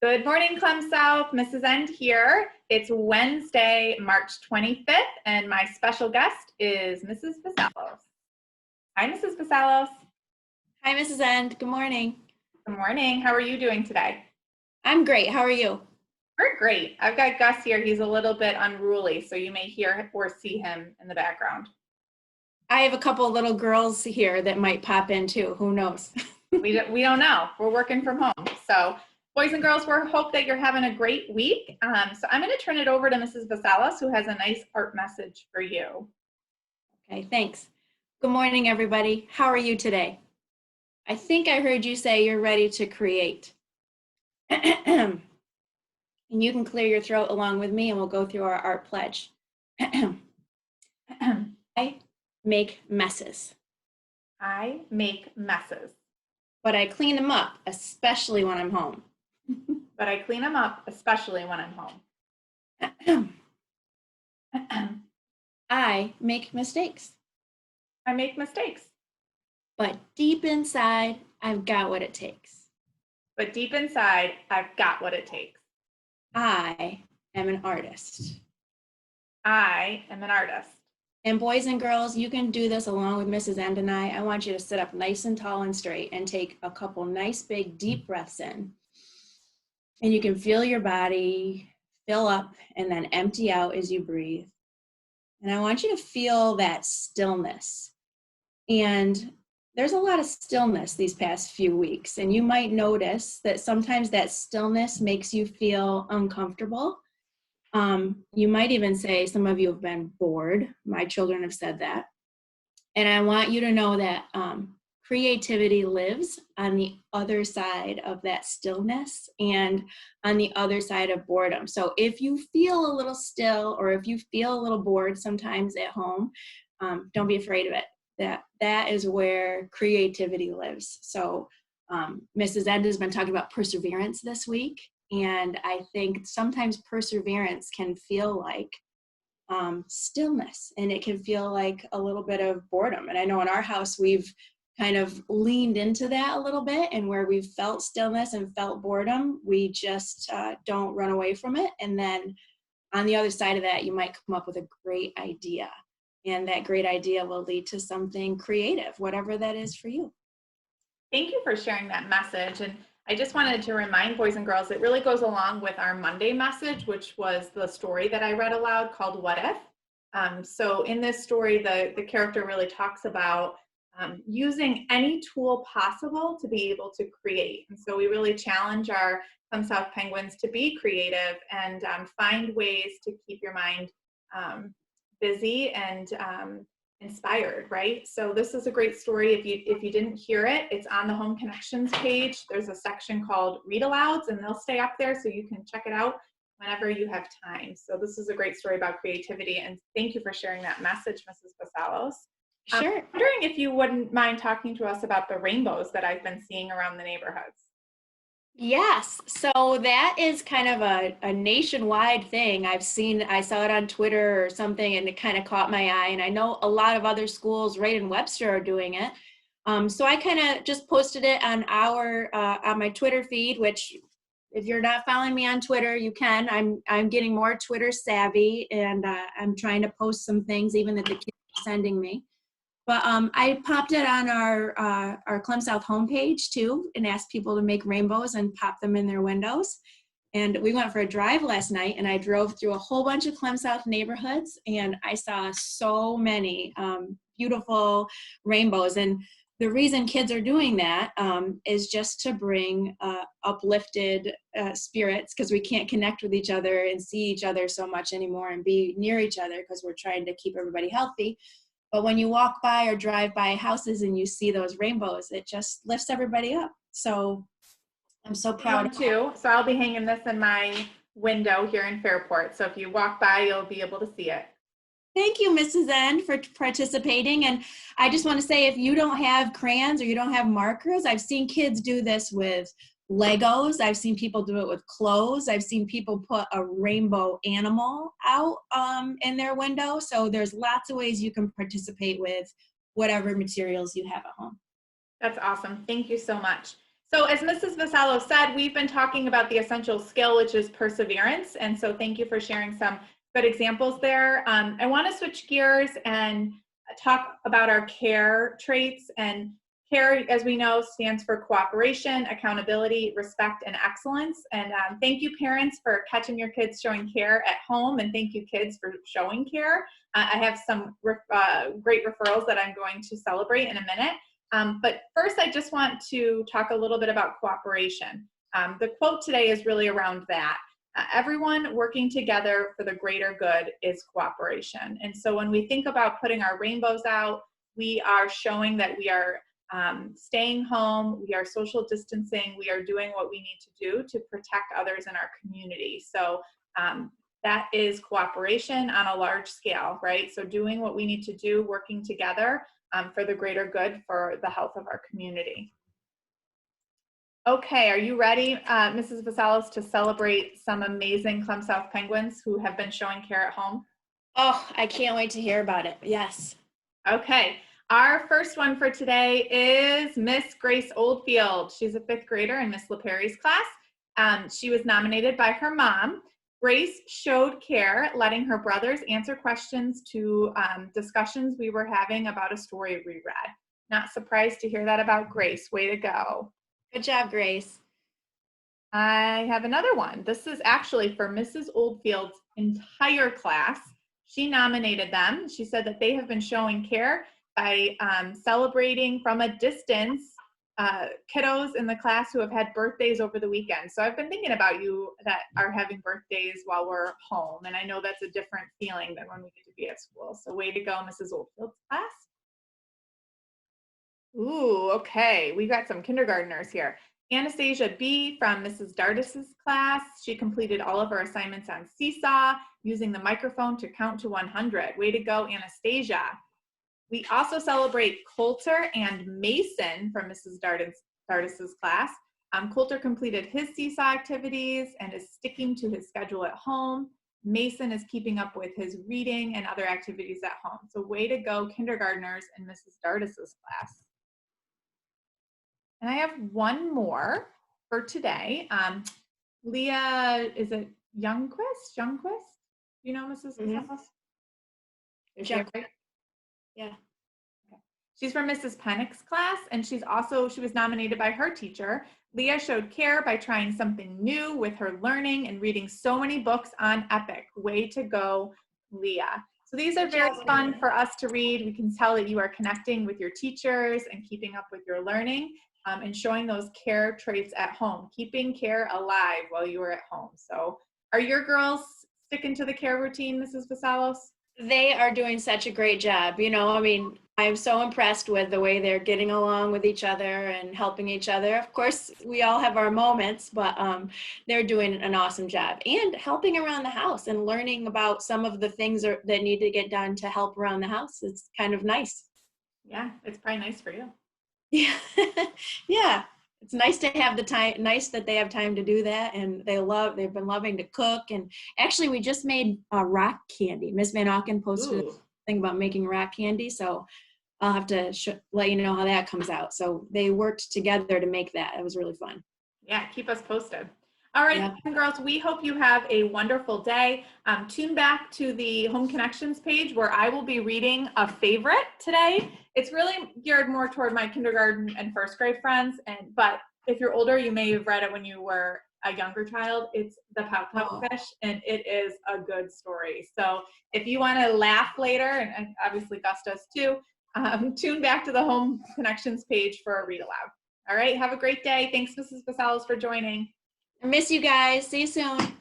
Good morning, Clem South. Mrs. End here. It's Wednesday, March 25th, and my special guest is Mrs. Vasalos. Hi, Mrs. Vasalos. Hi, Mrs. End. Good morning. Good morning. How are you doing today? I'm great. How are you? We're great. I've got Gus here. He's a little bit unruly, so you may hear or see him in the background. I have a couple of little girls here that might pop in too. Who knows? We don't know. We're working from home. So boys and girls, we hope that you're having a great week. So I'm going to turn it over to Mrs. Vasalos, who has a nice art message for you. Okay, thanks. Good morning, everybody. How are you today? I think I heard you say you're ready to create. And you can clear your throat along with me and we'll go through our art pledge. I make messes. I make messes. But I clean them up, especially when I'm home. But I clean them up, especially when I'm home. I make mistakes. I make mistakes. But deep inside, I've got what it takes. But deep inside, I've got what it takes. I am an artist. I am an artist. And boys and girls, you can do this along with Mrs. End and I. I want you to sit up nice and tall and straight and take a couple nice big deep breaths in. And you can feel your body fill up and then empty out as you breathe. And I want you to feel that stillness. And there's a lot of stillness these past few weeks. And you might notice that sometimes that stillness makes you feel uncomfortable. You might even say some of you have been bored. My children have said that. And I want you to know that creativity lives on the other side of that stillness and on the other side of boredom. So if you feel a little still or if you feel a little bored sometimes at home, don't be afraid of it. That is where creativity lives. So Mrs. Ed has been talking about perseverance this week. And I think sometimes perseverance can feel like stillness, and it can feel like a little bit of boredom. And I know in our house, we've kind of leaned into that a little bit, and where we've felt stillness and felt boredom, we just don't run away from it. And then on the other side of that, you might come up with a great idea, and that great idea will lead to something creative, whatever that is for you. Thank you for sharing that message. And I just wanted to remind boys and girls, it really goes along with our Monday message, which was the story that I read aloud called What If? So in this story, the character really talks about using any tool possible to be able to create. And so we really challenge our Clem South Penguins to be creative and find ways to keep your mind busy and inspired, right? So this is a great story. If you didn't hear it, it's on the Home Connections page. There's a section called Read Alouds, and they'll stay up there so you can check it out whenever you have time. So this is a great story about creativity, and thank you for sharing that message, Mrs. Vasalos. Sure. I'm wondering if you wouldn't mind talking to us about the rainbows that I've been seeing around the neighborhoods. Yes, so that is kind of a nationwide thing. I saw it on Twitter or something, and it kind of caught my eye. And I know a lot of other schools right in Webster are doing it. So I kind of just posted it on on my Twitter feed, which if you're not following me on Twitter, you can. I'm getting more Twitter savvy, and I'm trying to post some things even that the kids are sending me. But I popped it on our Clem South homepage too, and asked people to make rainbows and pop them in their windows. And we went for a drive last night, and I drove through a whole bunch of Clem South neighborhoods, and I saw so many beautiful rainbows. And the reason kids are doing that is just to bring uplifted spirits, because we can't connect with each other and see each other so much anymore and be near each other because we're trying to keep everybody healthy. But when you walk by or drive by houses and you see those rainbows, it just lifts everybody up. So I'm so proud of too. So I'll be hanging this in my window here in Fairport. So if you walk by, you'll be able to see it. Thank you, Mrs. End, for participating. And I just want to say, if you don't have crayons or you don't have markers, I've seen kids do this with Legos. I've seen people do it with clothes. I've seen people put a rainbow animal out in their window. So there's lots of ways you can participate with whatever materials you have at home. That's awesome. Thank you so much. So as Mrs. Vassallo said, we've been talking about the essential skill, which is perseverance. And so thank you for sharing some good examples there. I want to switch gears and talk about our CARE traits. And CARE, as we know, stands for cooperation, accountability, respect, and excellence. And thank you, parents, for catching your kids showing care at home. And thank you, kids, for showing care. I have some great referrals that I'm going to celebrate in a minute. But first, I just want to talk a little bit about cooperation. The quote today is really around that. Everyone working together for the greater good is cooperation. And so when we think about putting our rainbows out, we are showing that we are staying home, we are social distancing, we are doing what we need to do to protect others in our community. So that is cooperation on a large scale, right? So doing what we need to do, working together for the greater good for the health of our community. Okay, are you ready, Mrs. Vassallo, to celebrate some amazing Clem South Penguins who have been showing care at home? Oh, I can't wait to hear about it. Yes. Okay, our first one for today is Miss Grace Oldfield. She's a 5th grader in Miss LaPerry's class. She was nominated by her mom. Grace showed care, letting her brothers answer questions to discussions we were having about a story we read. Not surprised to hear that about Grace. Way to go. Good job, Grace. I have another one. This is actually for Mrs. Oldfield's entire class. She nominated them. She said that they have been showing care by celebrating from a distance kiddos in the class who have had birthdays over the weekend. So I've been thinking about you that are having birthdays while we're home. And I know that's a different feeling than when we get to be at school. So way to go, Mrs. Oldfield's class. Ooh, okay. We got some kindergartners here. Anastasia B. from Mrs. Dardis's class. She completed all of her assignments on Seesaw using the microphone to count to 100. Way to go, Anastasia. We also celebrate Coulter and Mason from Mrs. Dardis's class. Coulter completed his Seesaw activities and is sticking to his schedule at home. Mason is keeping up with his reading and other activities at home. So way to go, kindergartners in Mrs. Dardis's class. And I have one more for today. Leah, is it Youngquist? You know Mrs. Mm-hmm. Is she right? Yeah. Okay. She's from Mrs. Pennick's class, and she was nominated by her teacher. Leah showed care by trying something new with her learning and reading so many books on Epic. Way to go, Leah. So these are very fun for us to read. We can tell that you are connecting with your teachers and keeping up with your learning and showing those care traits at home, keeping care alive while you are at home. So are your girls sticking to the care routine, Mrs. Vassallo? They are doing such a great job. You know, I mean, I'm so impressed with the way they're getting along with each other and helping each other. Of course, we all have our moments, but they're doing an awesome job and helping around the house and learning about some of the things that need to get done to help around the house. It's kind of nice. Yeah, it's probably nice for you. Yeah. Yeah. It's nice to have the time, nice that they have time to do that. And they've been loving to cook. And actually we just made rock candy. Miss Van Auken posted a thing about making rock candy. So I'll have to let you know how that comes out. So they worked together to make that. It was really fun. Yeah, keep us posted. All right, yeah. Girls, we hope you have a wonderful day. Tune back to the Home Connections page where I will be reading a favorite today. It's really geared more toward my kindergarten and first grade friends, but if you're older, you may have read it when you were a younger child. It's The Pout Pout Fish, and it is a good story. So if you want to laugh later, and obviously Gus does too, tune back to the Home Connections page for a read aloud. All right, have a great day. Thanks, Mrs. Vassallo, for joining. I miss you guys. See you soon.